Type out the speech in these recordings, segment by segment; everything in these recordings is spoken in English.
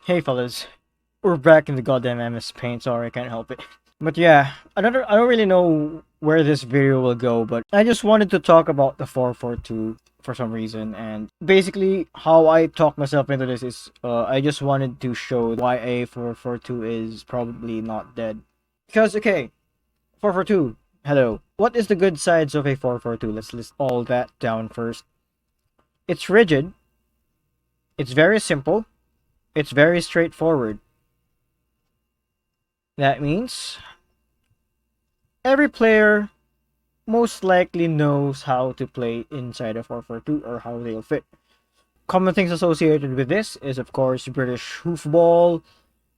Hey fellas, we're back in the goddamn MS Paint. Sorry, I can't help it. But yeah, I don't really know where this video will go, but I just wanted to talk about the 442 for some reason, and basically how I talk myself into this is I just wanted to show why a 442 is probably not dead. Because okay, 442, hello. What is the good sides of a 442? Let's list all that down first. It's rigid. It's very simple. It's very straightforward. That means every player most likely knows how to play inside a 442 or how they'll fit. Common things associated with this is, of course, British hoofball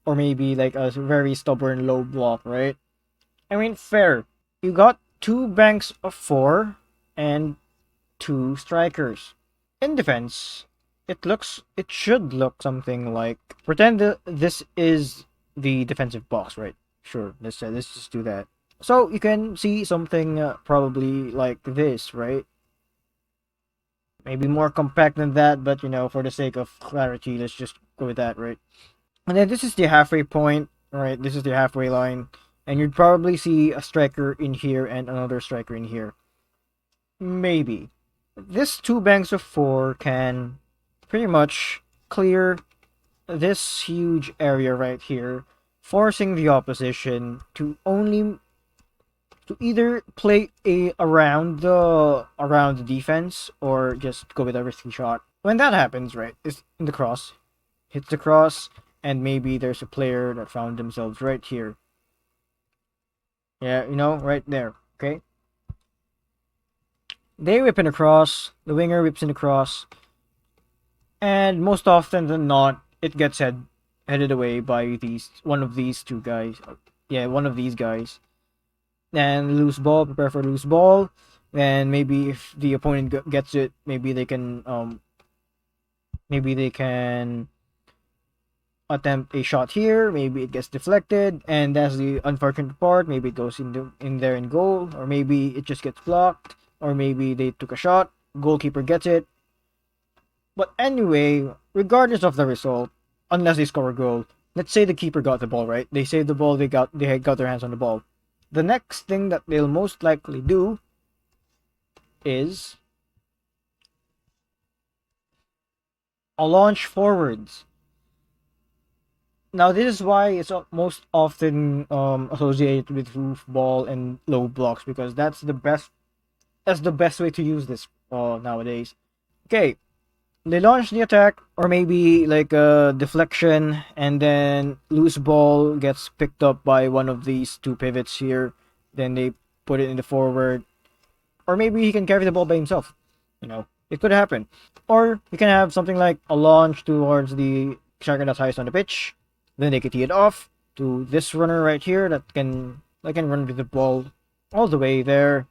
or maybe like a very stubborn low block, right? I mean, fair. You got two banks of four and two strikers. In defense, it should look something like, pretend that this is the defensive box, right? Sure, let's just do that. So you can see something probably like this, right? Maybe more compact than that, but for the sake of clarity, let's just go with that, right? And then this is the halfway point, right? This is the halfway line, and you'd probably see a striker in here and another striker in here. Maybe. This two banks of four can pretty much clear this huge area right here, forcing the opposition to either play around the defense or just go with a risky shot. When that happens, right, is in the cross, hits the cross, and maybe there's a player that found themselves right here. Yeah, right there. Okay. They whip in across, the winger whips in across, and most often than not, it gets headed away by one of these two guys. Yeah, one of these guys. And loose ball, prepare for loose ball. And maybe if the opponent gets it, maybe they can attempt a shot here. Maybe it gets deflected, and that's the unfortunate part. Maybe it goes in there in goal, or maybe it just gets blocked, or maybe they took a shot, goalkeeper gets it. But anyway, regardless of the result, unless they score a goal, let's say the keeper got the ball, right? They saved the ball, they got their hands on the ball. The next thing that they'll most likely do is a launch forwards. Now, this is why it's most often associated with hoofball and low blocks, because that's the best way to use this nowadays. Okay, they launch the attack, or maybe like a deflection, and then loose ball gets picked up by one of these two pivots here. Then they put it in the forward, or maybe he can carry the ball by himself. It could happen. Or you can have something like a launch towards the striker that's highest on the pitch. Then they can tee it off to this runner right here that can run with the ball all the way there.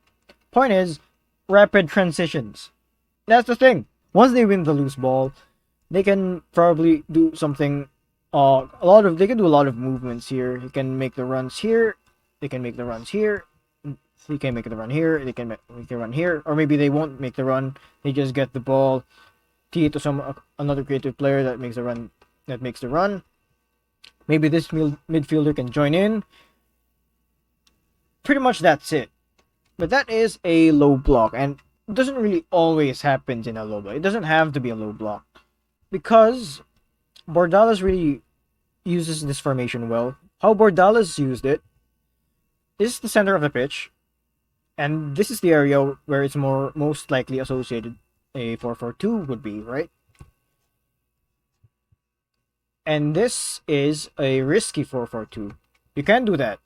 Point is, rapid transitions. That's the thing. Once they win the loose ball, they can probably do something. They can do a lot of movements here. You can make the runs here. They can make the runs here. They can make the run here. They can make the run here, or maybe they won't make the run. They just get the ball, tee it to another creative player that makes the run. Maybe this midfielder can join in. Pretty much that's it. But that is a low block, and it doesn't really always happen in a low block. It doesn't have to be a low block, because Bordalas really uses this formation well. How Bordalas used it is the center of the pitch, and this is the area where it's most likely associated a 442 would be, right? And this is a risky 442. You can do that.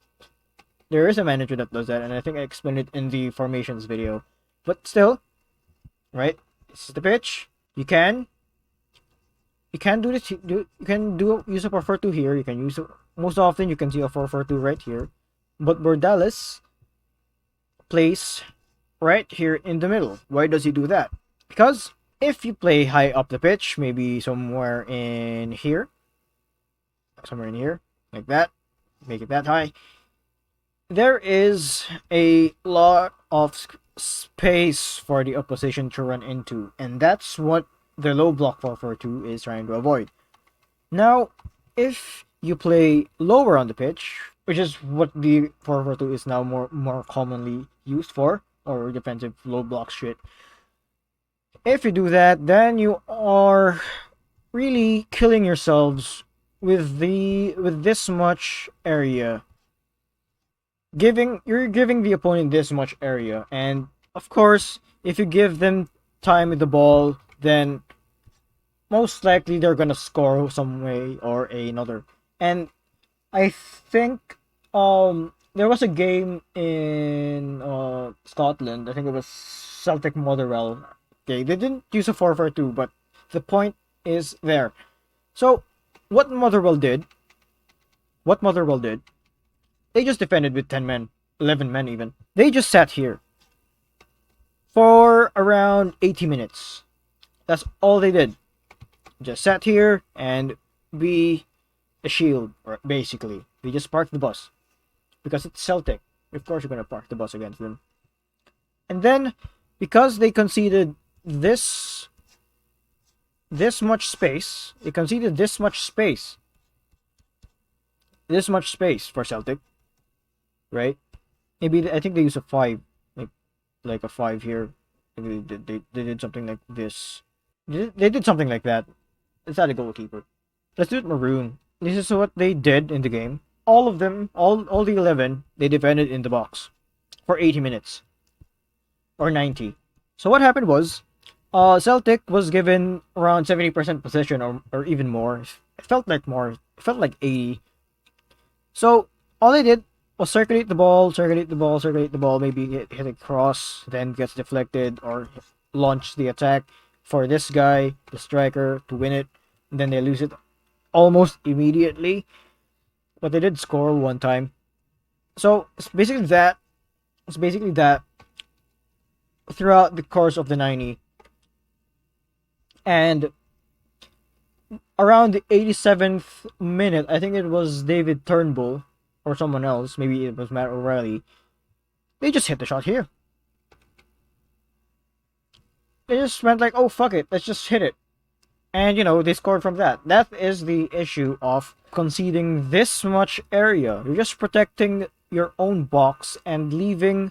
There is a manager that does that, and I think I explained it in the formations video. But still, right? This is the pitch. You can do this. You can use a 442 here. You can use most often. You can see a 442 right here. But Bordalas plays right here in the middle. Why does he do that? Because if you play high up the pitch, maybe somewhere in here, like that, make it that high, there is a lot of space for the opposition to run into, and that's what the low block 442 is trying to avoid. Now, If you play lower on the pitch, which is what the 4-4-2 is now more commonly used for, or defensive low block shit. If you do that, then you are really killing yourselves with this much area. You're giving the opponent this much area, and of course, if you give them time with the ball, then most likely they're gonna score some way or another. And I think there was a game in Scotland. I think it was Celtic Motherwell. Okay, they didn't use a 4-4-2, but the point is there. So what Motherwell did, they just defended with 10 men, 11 men even. They just sat here for around 80 minutes. That's all they did. Just sat here and be a shield, basically. They just parked the bus. Because it's Celtic. Of course you're going to park the bus against them. And then, because they conceded this much space, this much space for Celtic, right? Maybe I think they use a 5, like a 5 here. They did something like this. They did something like that. It's not a goalkeeper. Let's do it maroon. This is what they did in the game. All of them, all the 11, they defended in the box for 80 minutes or 90. So what happened was, Celtic was given around 70% possession or even more. It felt like more. It felt like 80. So all they did was circulate the ball. Maybe hit a cross, then gets deflected or launch the attack for this guy, the striker, to win it. And then they lose it almost immediately. But they did score one time. So it's basically that. Throughout the course of the 90. And around the 87th minute, I think it was David Turnbull or someone else, maybe it was Matt O'Reilly. They just hit the shot here. They just went like, oh fuck it, let's just hit it. And they scored from that. That is the issue of conceding this much area. You're just protecting your own box and leaving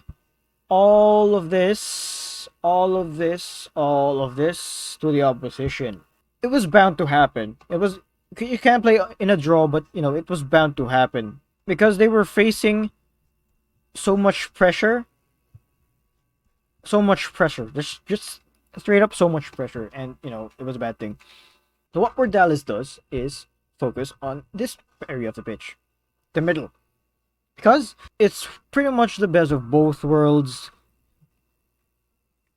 all of this to the opposition. It was bound to happen. You can't play in a draw, but it was bound to happen because they were facing so much pressure. Just straight up so much pressure, and it was a bad thing. So what Bordalis does is focus on this area of the pitch, the middle, because it's pretty much the best of both worlds.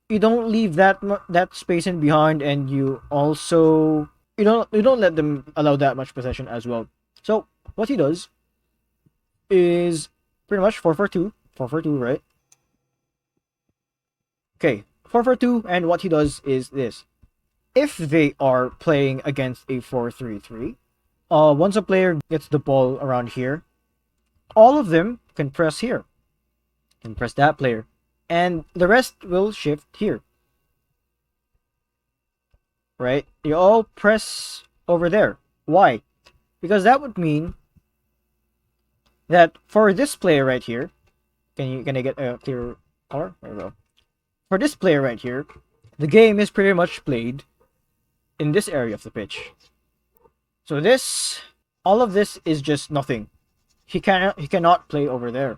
You don't leave that space in behind, and you also you don't let them allow that much possession as well. So what he does is pretty much 4-4-2, right? Okay, 4-4-2, and what he does is this. If they are playing against a 4-3-3, once a player gets the ball around here, all of them can press here. Can press that player. And the rest will shift here. Right? You all press over there. Why? Because that would mean that for this player right here, can I get a clear color? There we go. For this player right here, the game is pretty much played in this area of the pitch. So all of this is just nothing. He cannot play over there.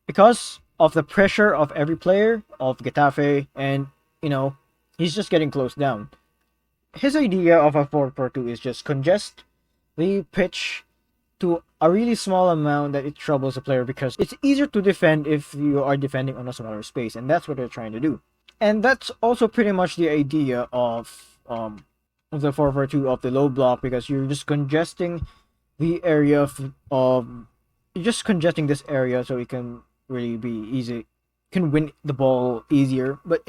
Because of the pressure of every player of Getafe, and he's just getting closed down. His idea of a 4-4-2 is just congest the pitch to a really small amount that it troubles the player, because it's easier to defend if you are defending on a smaller space, and that's what they're trying to do. And that's also pretty much the idea of the 4-4-2 of the low block, because you're just congesting the area you're just congesting this area so it can really be easy, can win the ball easier. But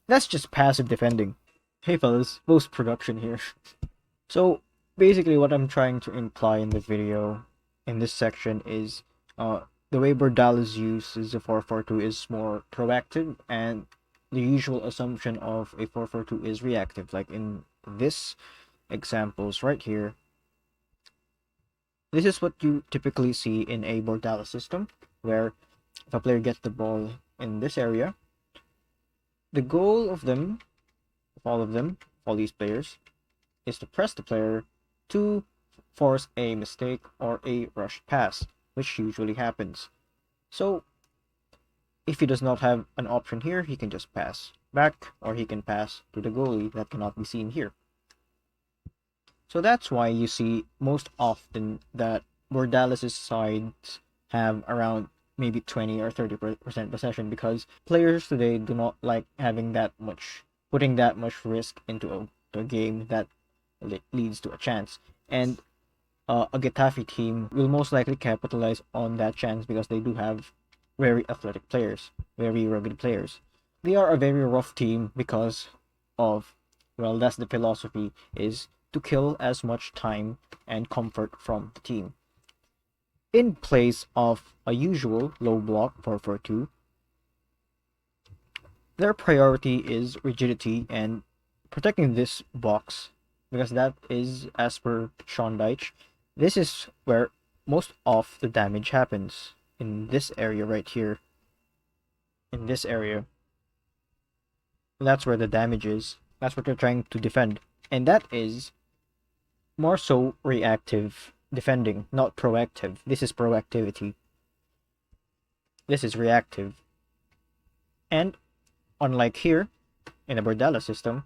that's just passive defending. Hey fellas, post-production here. So basically what I'm trying to imply in the video in this section is the way Bordalis uses the 4-4-2 is more proactive, and the usual assumption of a 4-4-2 is reactive, like in this examples right here. This is what you typically see in a Bordala system, where if a player gets the ball in this area, the goal of them, all these players, is to press the player to force a mistake or a rushed pass, which usually happens. So if he does not have an option here, he can just pass back, or he can pass to the goalie that cannot be seen here. So that's why you see most often that Bordales' sides have around maybe 20 or 30% possession, because players today do not like putting that much risk into a game that leads to a chance. And a Getafe team will most likely capitalize on that chance because they do have very athletic players, very rugged players. They are a very rough team because of, well, that's the philosophy, is to kill as much time and comfort from the team. In place of a usual low block 4-4-2, their priority is rigidity and protecting this box, because that is, as per Sean Deitch, this is where most of the damage happens. In this area right here. In this area. That's where the damage is. That's what they're trying to defend. And that is more so reactive defending, not proactive. This is proactivity. This is reactive. And unlike here, in the Bordala system,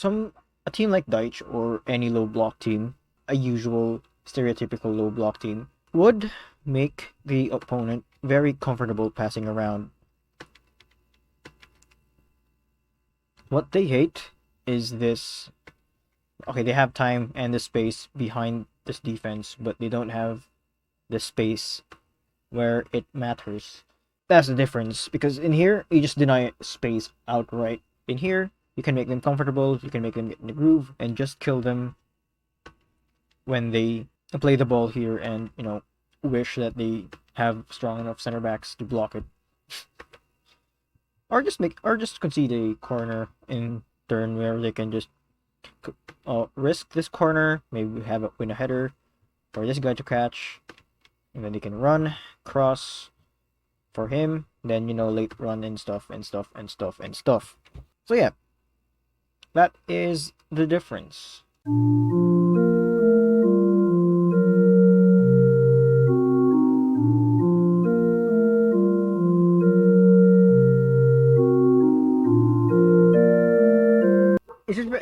a team like Deitch or any low block team, a usual stereotypical low block team, would make the opponent very comfortable passing around. What they hate is this. Okay, they have time and the space behind this defense, but they don't have the space where it matters. That's the difference, because in here, you just deny space outright. In here, you can make them comfortable, you can make them get in the groove, and just kill them when they play the ball here and, wish that they have strong enough center backs to block it. or just concede a corner in turn where they can just risk this corner, maybe win a header for this guy to catch, and then they can run, cross for him, then late run and stuff. So yeah, that is the difference.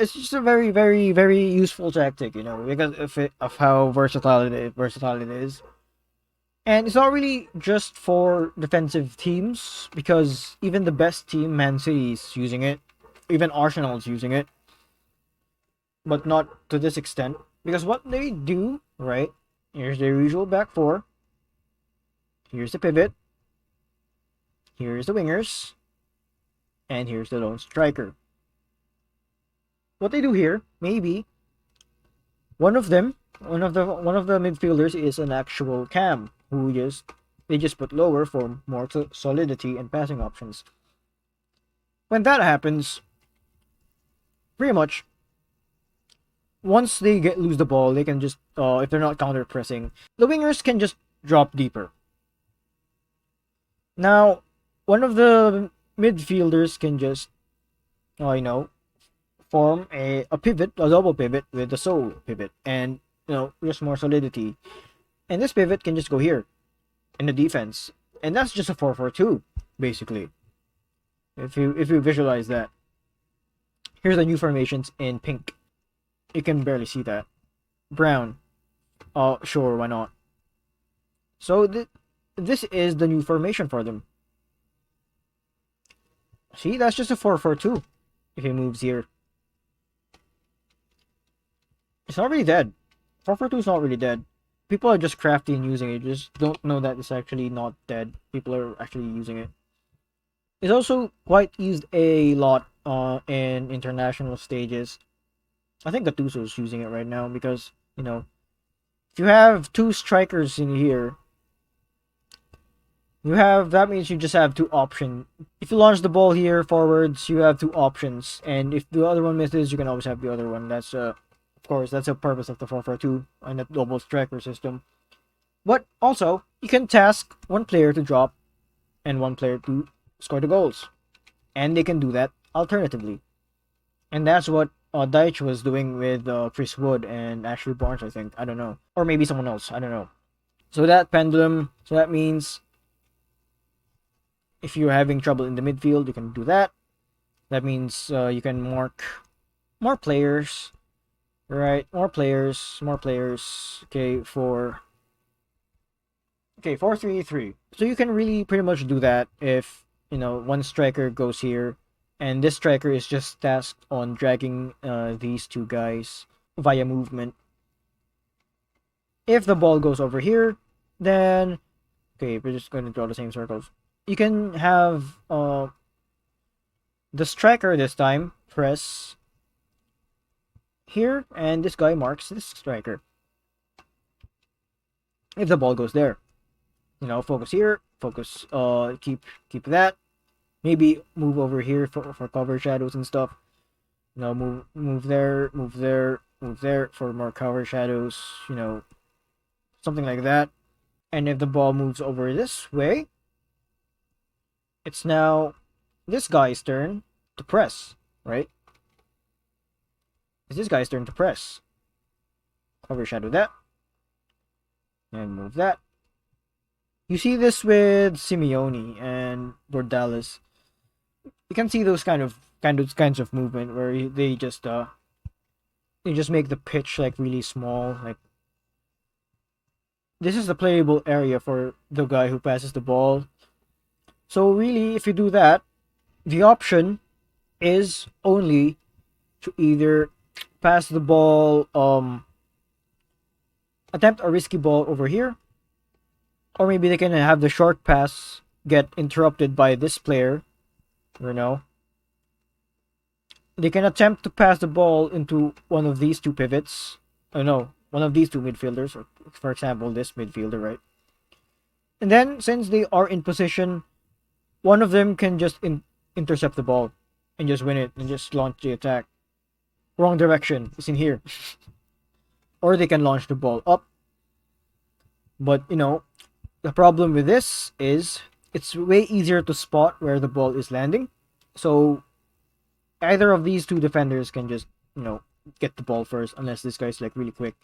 It's just a very, very, very useful tactic, because of how versatile it is. And it's not really just for defensive teams, because even the best team, Man City, is using it. Even Arsenal is using it. But not to this extent. Because what they do, right? Here's their usual back four. Here's the pivot. Here's the wingers. And here's the lone striker. What they do here, maybe one of the midfielders is an actual cam who they just put lower for more solidity and passing options. When that happens, pretty much once they lose the ball, they can just if they're not counter pressing, the wingers can just drop deeper. Now, one of the midfielders can just form a pivot, a double pivot with a sole pivot, and just more solidity. And this pivot can just go here in the defense, and that's just a 4-4-2 basically. If you visualize that, here's the new formations in pink. You can barely see that. Brown, sure, why not? So this is the new formation for them. See, that's just a 4-4-2. If he moves here, it's not really dead. 4-4-2 is not really dead. People are just crafty in using it. Just don't know that it's actually not dead. People are actually using it. It's also quite used a lot in international stages. I think Gattuso is using it right now because, if you have two strikers in here, that means you just have two options. If you launch the ball here forwards, you have two options, and if the other one misses, you can always have the other one. That's of course, that's the purpose of the 4-4-2 and the double striker system. But also, you can task one player to drop and one player to score the goals, and they can do that alternatively. And that's what Deitch was doing with Chris Wood and Ashley Barnes, I think. I don't know, or maybe someone else. I don't know. So that pendulum. So that means if you're having trouble in the midfield, you can do that. That means you can mark more players, right? More players. Okay, 4-3-3. So you can really pretty much do that if one striker goes here, and this striker is just tasked on dragging these two guys via movement. If the ball goes over here, then okay, we're just going to draw the same circles. You can have the striker this time press here, and this guy marks this striker. If the ball goes there, focus here, focus, keep that. Maybe move over here for cover shadows and stuff. Move there for more cover shadows. Something like that. And if the ball moves over this way, it's now this guy's turn to press, right? It's this guy's turn to press. Cover shadow that. And move that. You see this with Simeone and Bordalis. You can see those kinds of movement where they just make the pitch like really small. Like this is the playable area for the guy who passes the ball. So really, if you do that, the option is only to either pass the ball, attempt a risky ball over here, or maybe they can have the short pass get interrupted by this player. They can attempt to pass the ball into one of these two pivots. One of these two midfielders, or for example, this midfielder, right? And then, since they are in position, one of them can just intercept the ball and just win it and just launch the attack. Wrong direction. It's in here. Or they can launch the ball up. But, the problem with this is it's way easier to spot where the ball is landing. So, either of these two defenders can just, get the ball first, unless this guy's like really quick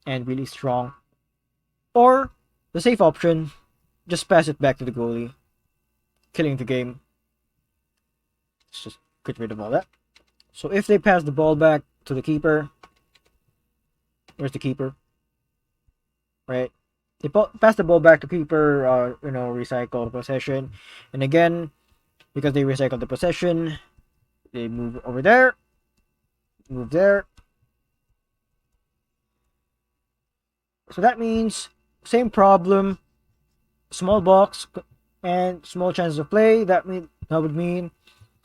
and really strong. Or, the safe option, just pass it back to the goalie, killing the game. Let's just get rid of all that. So if they pass the ball back to the keeper, where's the keeper? Right? They pass the ball back to keeper, recycle the possession. And again, because they recycle the possession, they move over there, move there. So that means same problem, small box and small chances of play. That would mean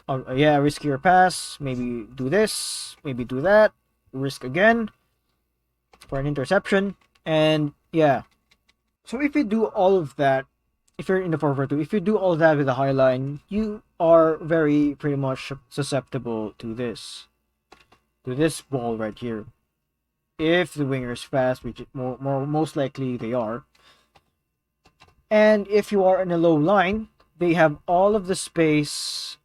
riskier pass, maybe do this, maybe do that, risk again for an interception, and yeah. So if you do all of that, if you're in the 4-4-2, if you do all that with a high line, you are very pretty much susceptible to this ball right here. If the winger is fast, which most likely they are, and if you are in a low line, they have all of the space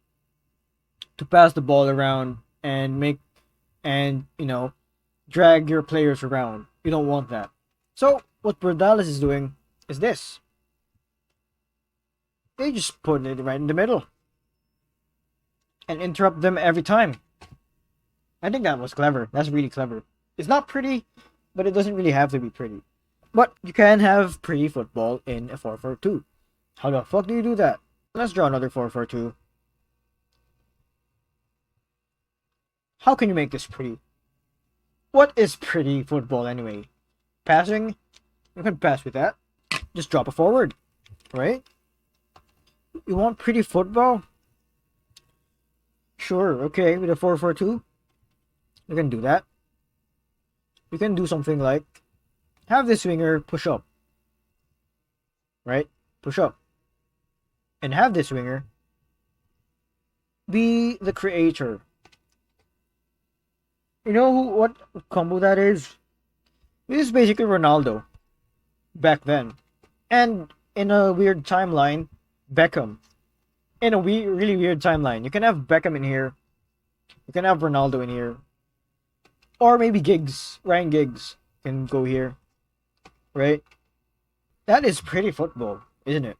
to pass the ball around and drag your players around. You don't want that. So what Bordalis is doing is this. They just put it right in the middle and interrupt them every time. I think that was clever. That's really clever. It's not pretty, but it doesn't really have to be pretty. But you can have pretty football in a 4-4-2. How the fuck do you do that? Let's draw another 4-4-2. How can you make this pretty? What is pretty football anyway? Passing? You can pass with that. Just drop it forward. Right? You want pretty football? Sure, okay, with a 4-4-2. You can do that. You can do something like have this winger push up. Right? Push up. and have this winger be the creator. You know what combo that is? This is basically Ronaldo back then. And in a weird timeline, Beckham. In a really weird timeline. You can have Beckham in here. You can have Ronaldo in here. Or maybe Giggs. Ryan Giggs can go here. Right? That is pretty football, isn't it?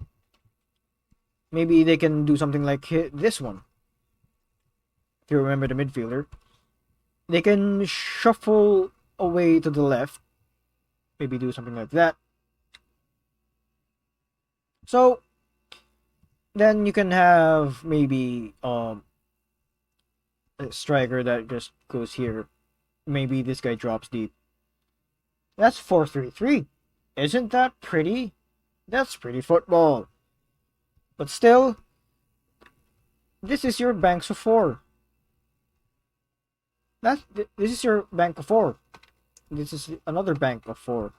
Maybe they can do something like this one. If you remember the midfielder. They can shuffle away to the left. Maybe do something like that. So, then you can have maybe a striker that just goes here. Maybe this guy drops deep. That's 4-3-3. Isn't that pretty? That's pretty football. But still, this is your banks of 4. This is your bank of 4. This is another bank of 4.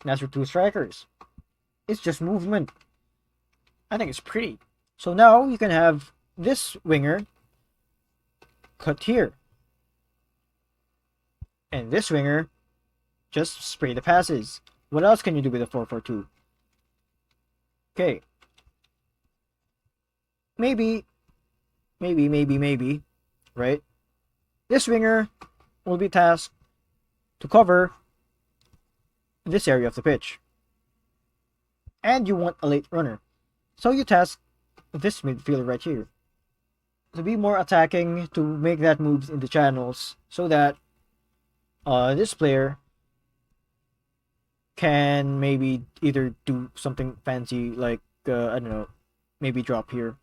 And that's your 2 strikers. It's just movement. I think it's pretty. So now you can have this winger cut here. And this winger just spray the passes. What else can you do with a 4-4-2? Okay. Maybe, right? This winger will be tasked to cover this area of the pitch. And you want a late runner. So you task this midfielder right here to be more attacking, to make that moves in the channels, so that this player can maybe either do something fancy like, I don't know, maybe drop here.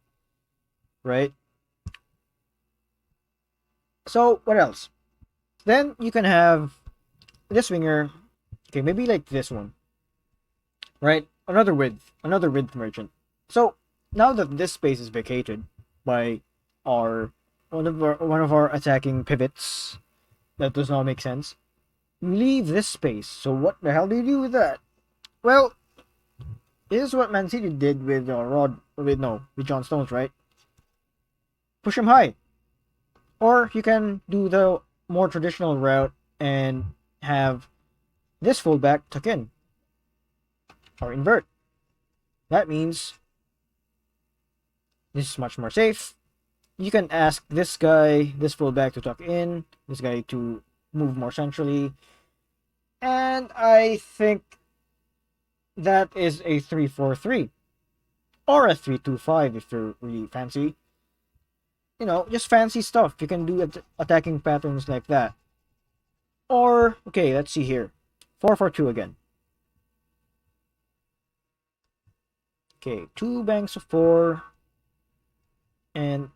Right? So, what else? Then you can have this winger, okay, maybe like this one. Right? Another width merchant. So, now that this space is vacated by one of our attacking pivots, that does not make sense. You leave this space. So what the hell do you do with that? Well, this is what Man City did with with John Stones, right? Push him high. Or you can do the more traditional route and have this fullback tuck in. Or invert. That means this is much more safe. You can ask this guy, this fullback, to tuck in, this guy to move more centrally. And I think that is a 3-4-3. Or a 3-2-5 if you're really fancy. You know, just fancy stuff. You can do attacking patterns like that. Or, okay, let's see here. 4-4-2 again. Okay, 2 banks of 4. And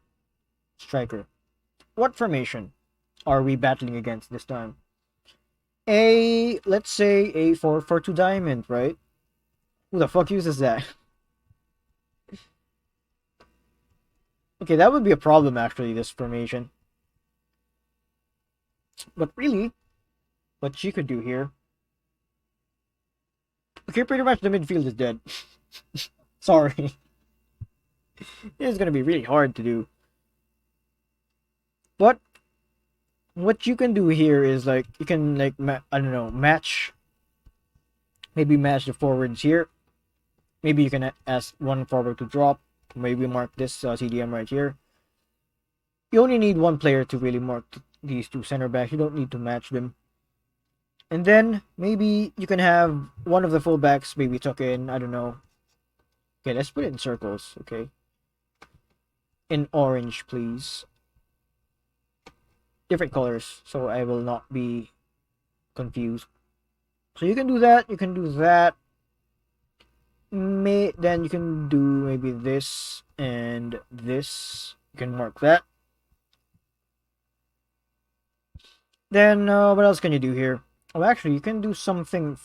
striker. What formation are we battling against this time? Let's say a 4-4-2 diamond, right? Who the fuck uses that? Okay, that would be a problem actually, this formation. But really, what you could do here... Okay, pretty much the midfield is dead. Sorry. It is going to be really hard to do. But what you can do here is like, you can like, I don't know, match. Maybe match the forwards here. Maybe you can ask one forward to drop. Maybe mark this CDM right here. You only need one player to really mark these 2 center backs. You don't need to match them. And then maybe you can have one of the fullbacks maybe tuck in. I don't know. Okay, let's put it in circles. Okay. In orange, please. Different colors, so I will not be confused. So you can do that. You can do that. Then you can do maybe this and this. You can mark that. Then what else can you do here? Oh, actually, you can do something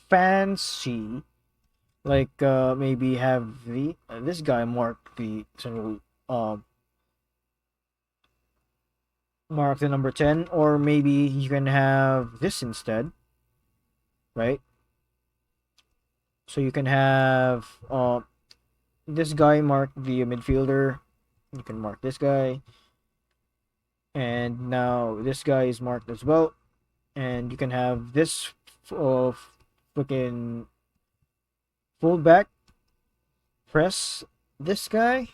fancy, like maybe have this guy mark the central mark the number 10, or maybe you can have this instead, right? So you can have this guy marked the midfielder. You can mark this guy. And now this guy is marked as well. And you can have this freaking fullback press this guy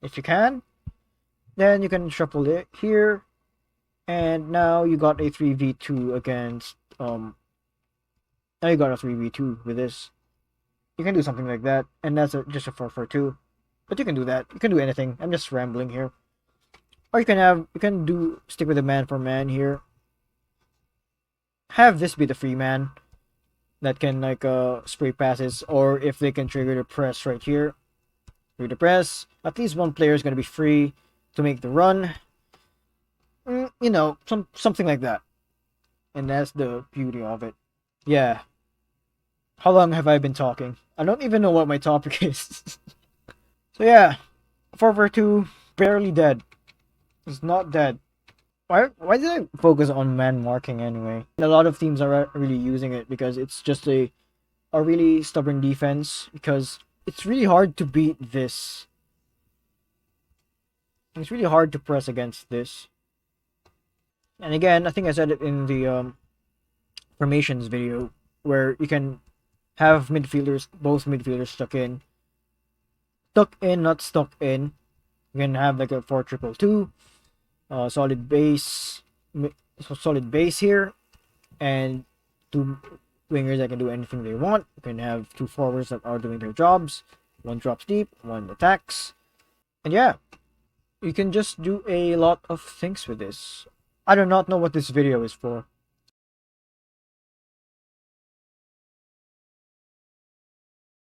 if you can. Then you can shuffle it here. And now you got a 3v2 against now you got a 3v2 with this. You can do something like that, and that's just a 4-4-2. But you can do that. You can do anything. I'm just rambling here. Or you can do stick with a man for man here. Have this be the free man that can like spray passes, or if they can trigger the press right here. Trigger the press. At least one player is gonna be free to make the run. You know, something like that. And that's the beauty of it. Yeah. How long have I been talking? I don't even know what my topic is. So yeah, 4-4-2, barely dead. It's not dead. Why did I focus on man marking anyway? A lot of teams are really using it because it's just a really stubborn defense, because it's really hard to beat this. It's really hard to press against this. And again, I think I said it in the formations video, where you can have both midfielders stuck in, not stuck in. You can have like a 4-2-2, solid base here, and two wingers that can do anything they want. You can have two forwards that are doing their jobs. One drops deep, one attacks, and yeah, you can just do a lot of things with this. I do not know what this video is for.